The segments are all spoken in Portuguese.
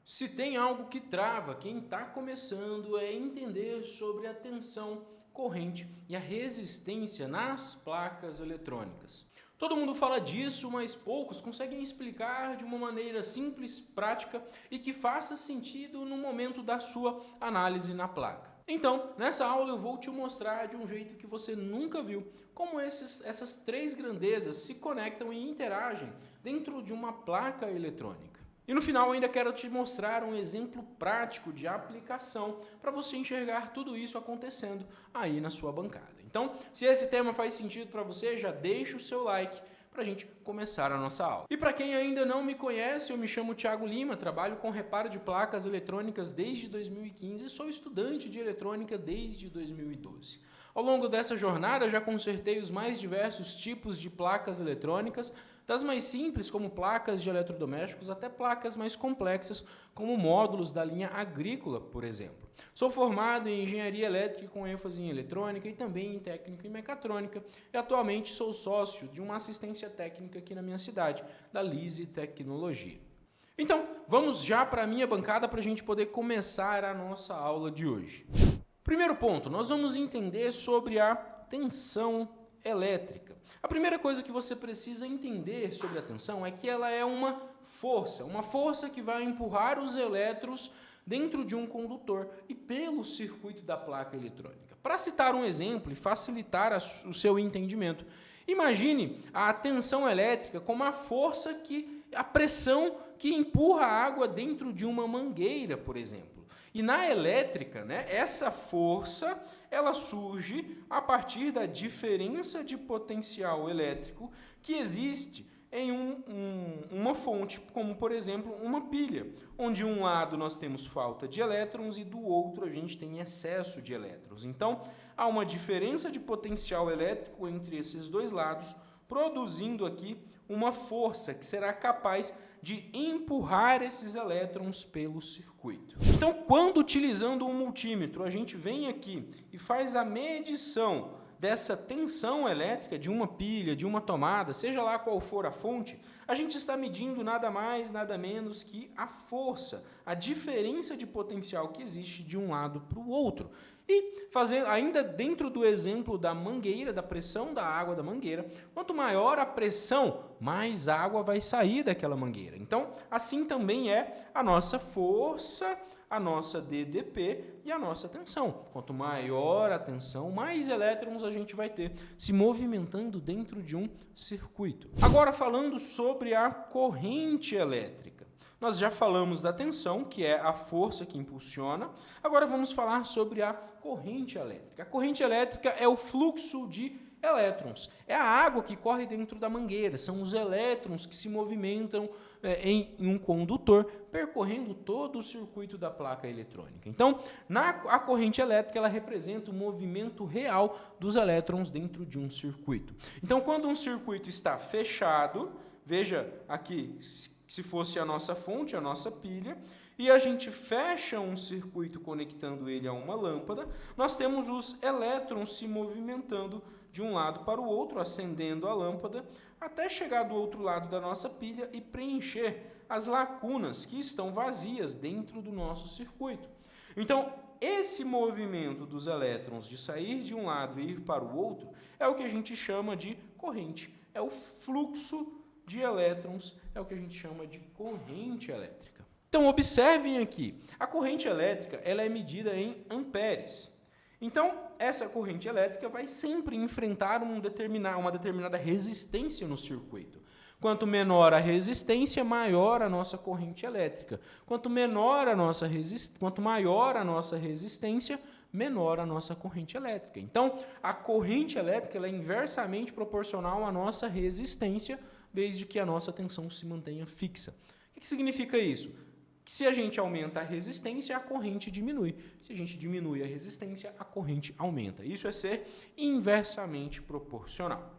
Se tem algo que trava quem está começando é entender sobre a tensão, corrente e a resistência nas placas eletrônicas. Todo mundo fala disso, mas poucos conseguem explicar de uma maneira simples, prática e que faça sentido no momento da sua análise na placa. Então, nessa aula eu vou te mostrar de um jeito que você nunca viu como essas três grandezas se conectam e interagem dentro de uma placa eletrônica. E no final ainda quero te mostrar um exemplo prático de aplicação para você enxergar tudo isso acontecendo aí na sua bancada. Então, se esse tema faz sentido para você, já deixa o seu like para a gente começar a nossa aula. E para quem ainda não me conhece, eu me chamo Thiago Lima, trabalho com reparo de placas eletrônicas desde 2015 e sou estudante de eletrônica desde 2012. Ao longo dessa jornada, já consertei os mais diversos tipos de placas eletrônicas, das mais simples, como placas de eletrodomésticos, até placas mais complexas, como módulos da linha agrícola, por exemplo. Sou formado em engenharia elétrica com ênfase em eletrônica e também em técnico em mecatrônica, e atualmente sou sócio de uma assistência técnica aqui na minha cidade, da Lise Tecnologia. Então, vamos já para a minha bancada para a gente poder começar a nossa aula de hoje. Primeiro ponto, nós vamos entender sobre a tensão elétrica. A primeira coisa que você precisa entender sobre a tensão é que ela é uma força que vai empurrar os elétrons dentro de um condutor e pelo circuito da placa eletrônica. Para citar um exemplo e facilitar o seu entendimento, imagine a tensão elétrica como a pressão que empurra a água dentro de uma mangueira, por exemplo. E na elétrica, essa força ela surge a partir da diferença de potencial elétrico que existe em uma fonte, como por exemplo uma pilha, onde um lado nós temos falta de elétrons e do outro a gente tem excesso de elétrons. Então, há uma diferença de potencial elétrico entre esses dois lados, produzindo aqui uma força que será capaz de empurrar esses elétrons pelo circuito. Então, quando utilizando um multímetro, a gente vem aqui e faz a medição dessa tensão elétrica de uma pilha, de uma tomada, seja lá qual for a fonte, a gente está medindo nada mais, nada menos que a força, a diferença de potencial que existe de um lado para o outro. E fazendo ainda dentro do exemplo da mangueira, da pressão da água da mangueira, quanto maior a pressão, mais água vai sair daquela mangueira. Então, assim também é a nossa força, a nossa DDP e a nossa tensão. Quanto maior a tensão, mais elétrons a gente vai ter se movimentando dentro de um circuito. Agora falando sobre a corrente elétrica. Nós já falamos da tensão, que é a força que impulsiona. Agora vamos falar sobre a corrente elétrica. A corrente elétrica é o fluxo de elétrons. É a água que corre dentro da mangueira. São os elétrons que se movimentam em um condutor, percorrendo todo o circuito da placa eletrônica. Então, a corrente elétrica ela representa o movimento real dos elétrons dentro de um circuito. Então, quando um circuito está fechado, veja aqui, se fosse a nossa fonte, a nossa pilha, e a gente fecha um circuito conectando ele a uma lâmpada, nós temos os elétrons se movimentando de um lado para o outro, acendendo a lâmpada, até chegar do outro lado da nossa pilha e preencher as lacunas que estão vazias dentro do nosso circuito. Então, esse movimento dos elétrons de sair de um lado e ir para o outro é o que a gente chama de corrente, é o fluxo de elétrons, é o que a gente chama de corrente elétrica. Então, observem aqui, a corrente elétrica ela é medida em amperes. Então, essa corrente elétrica vai sempre enfrentar uma determinada resistência no circuito. Quanto menor a resistência, maior a nossa corrente elétrica. Quanto maior a nossa resistência, menor a nossa corrente elétrica. Então, a corrente elétrica ela é inversamente proporcional à nossa resistência, desde que a nossa tensão se mantenha fixa. O que significa isso? Que se a gente aumenta a resistência, a corrente diminui. Se a gente diminui a resistência, a corrente aumenta. Isso é ser inversamente proporcional.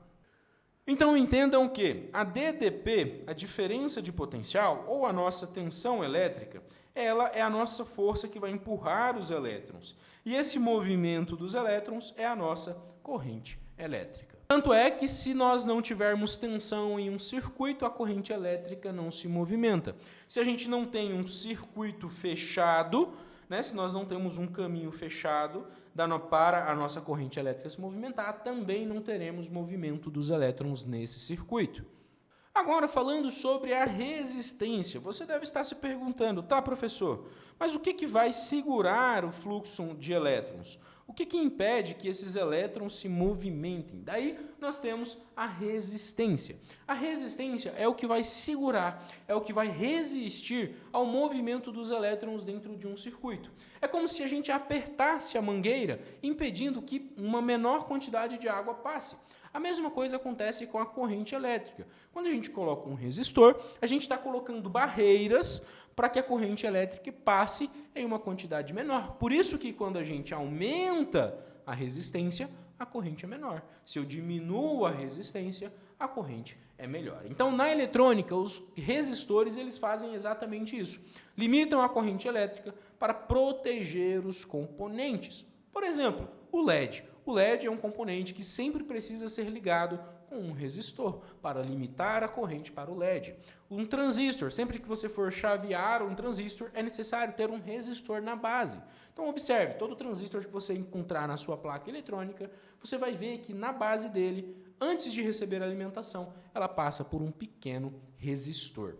Então, entendam que a DDP, a diferença de potencial, ou a nossa tensão elétrica, ela é a nossa força que vai empurrar os elétrons. E esse movimento dos elétrons é a nossa corrente elétrica. Tanto é que se nós não tivermos tensão em um circuito, a corrente elétrica não se movimenta. Se a gente não tem um circuito fechado, né, se nós não temos um caminho fechado para a nossa corrente elétrica se movimentar, também não teremos movimento dos elétrons nesse circuito. Agora, falando sobre a resistência, você deve estar se perguntando, tá, professor, mas o que vai segurar o fluxo de elétrons? O que impede que esses elétrons se movimentem? Daí nós temos a resistência. A resistência é o que vai segurar, é o que vai resistir ao movimento dos elétrons dentro de um circuito. É como se a gente apertasse a mangueira, impedindo que uma menor quantidade de água passe. A mesma coisa acontece com a corrente elétrica. Quando a gente coloca um resistor, a gente está colocando barreiras para que a corrente elétrica passe em uma quantidade menor. Por isso que quando a gente aumenta a resistência, a corrente é menor. Se eu diminuo a resistência, a corrente é melhor. Então, na eletrônica, os resistores eles fazem exatamente isso. Limitam a corrente elétrica para proteger os componentes. Por exemplo, o LED. O LED é um componente que sempre precisa ser ligado com um resistor para limitar a corrente para o LED. Um transistor, sempre que você for chavear um transistor, é necessário ter um resistor na base. Então observe, todo transistor que você encontrar na sua placa eletrônica, você vai ver que na base dele, antes de receber a alimentação, ela passa por um pequeno resistor.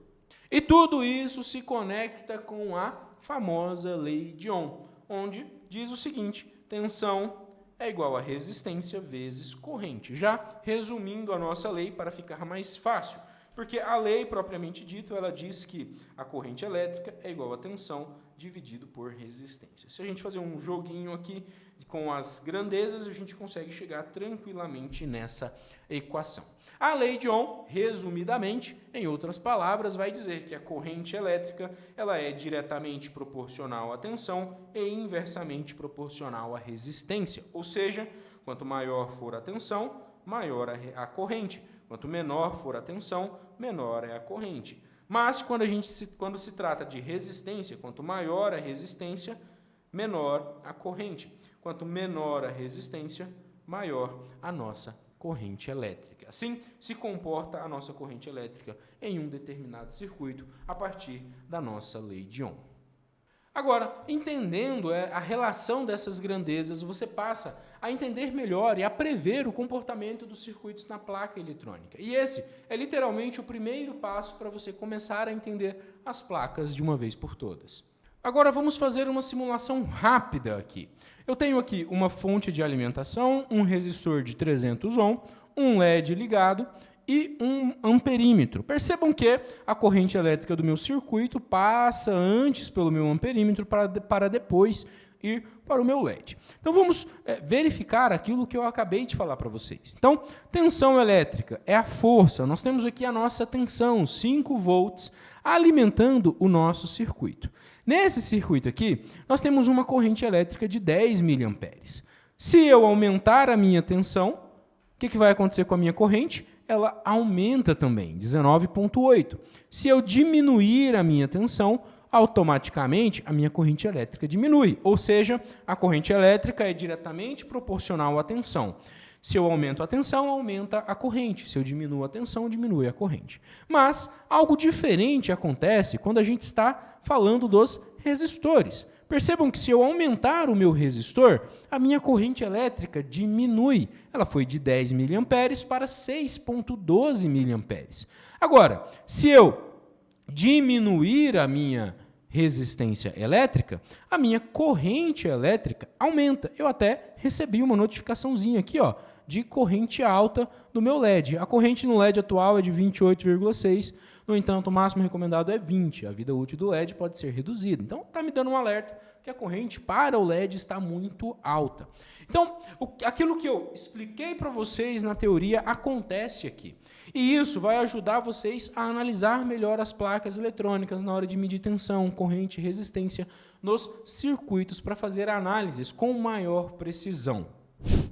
E tudo isso se conecta com a famosa lei de Ohm, onde diz o seguinte: tensão é igual a resistência vezes corrente. Já resumindo a nossa lei para ficar mais fácil, porque a lei propriamente dita, ela diz que a corrente elétrica é igual a tensão dividido por resistência. Se a gente fazer um joguinho aqui com as grandezas, a gente consegue chegar tranquilamente nessa equação. A lei de Ohm, resumidamente, em outras palavras, vai dizer que a corrente elétrica ela é diretamente proporcional à tensão e inversamente proporcional à resistência. Ou seja, quanto maior for a tensão, maior a corrente. Quanto menor for a tensão, menor é a corrente. Mas quando se trata de resistência, quanto maior a resistência, menor a corrente. Quanto menor a resistência, maior a nossa corrente elétrica. Assim se comporta a nossa corrente elétrica em um determinado circuito a partir da nossa lei de Ohm. Agora, entendendo a relação dessas grandezas, você passa a entender melhor e a prever o comportamento dos circuitos na placa eletrônica. E esse é literalmente o primeiro passo para você começar a entender as placas de uma vez por todas. Agora vamos fazer uma simulação rápida aqui. Eu tenho aqui uma fonte de alimentação, um resistor de 300 ohm, um LED ligado e um amperímetro. Percebam que a corrente elétrica do meu circuito passa antes pelo meu amperímetro para depois ir para o meu LED. Então vamos verificar aquilo que eu acabei de falar para vocês. Então, tensão elétrica é a força. Nós temos aqui a nossa tensão, 5 volts, alimentando o nosso circuito. Nesse circuito aqui, nós temos uma corrente elétrica de 10 mA. Se eu aumentar a minha tensão, o que vai acontecer com a minha corrente? Ela aumenta também, 19,8. Se eu diminuir a minha tensão, automaticamente a minha corrente elétrica diminui. Ou seja, a corrente elétrica é diretamente proporcional à tensão. Se eu aumento a tensão, aumenta a corrente. Se eu diminuo a tensão, diminui a corrente. Mas algo diferente acontece quando a gente está falando dos resistores. Percebam que se eu aumentar o meu resistor, a minha corrente elétrica diminui. Ela foi de 10 mA para 6,12 mA. Agora, se eu diminuir a minha resistência elétrica, a minha corrente elétrica aumenta. Eu até recebi uma notificaçãozinha aqui, ó, de corrente alta no meu LED. A corrente no LED atual é de 28,6. No entanto, o máximo recomendado é 20. A vida útil do LED pode ser reduzida. Então, está me dando um alerta que a corrente para o LED está muito alta. Então, aquilo que eu expliquei para vocês na teoria acontece aqui. E isso vai ajudar vocês a analisar melhor as placas eletrônicas na hora de medir tensão, corrente e resistência nos circuitos para fazer análises com maior precisão.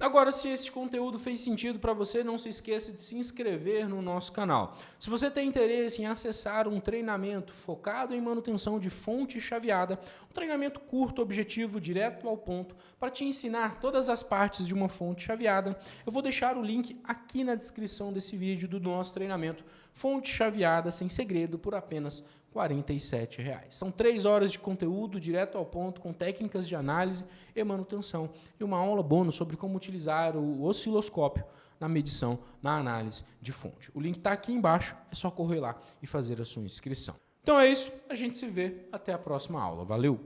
Agora, se esse conteúdo fez sentido para você, não se esqueça de se inscrever no nosso canal. Se você tem interesse em acessar um treinamento focado em manutenção de fonte chaveada, um treinamento curto, objetivo, direto ao ponto, para te ensinar todas as partes de uma fonte chaveada, eu vou deixar o link aqui na descrição desse vídeo do nosso treinamento Fonte Chaveada Sem Segredo por apenas R$ 47,00. São 3 horas de conteúdo direto ao ponto, com técnicas de análise e manutenção, e uma aula bônus sobre como utilizar o osciloscópio na medição, na análise de fonte. O link está aqui embaixo, é só correr lá e fazer a sua inscrição. Então é isso, a gente se vê até a próxima aula. Valeu!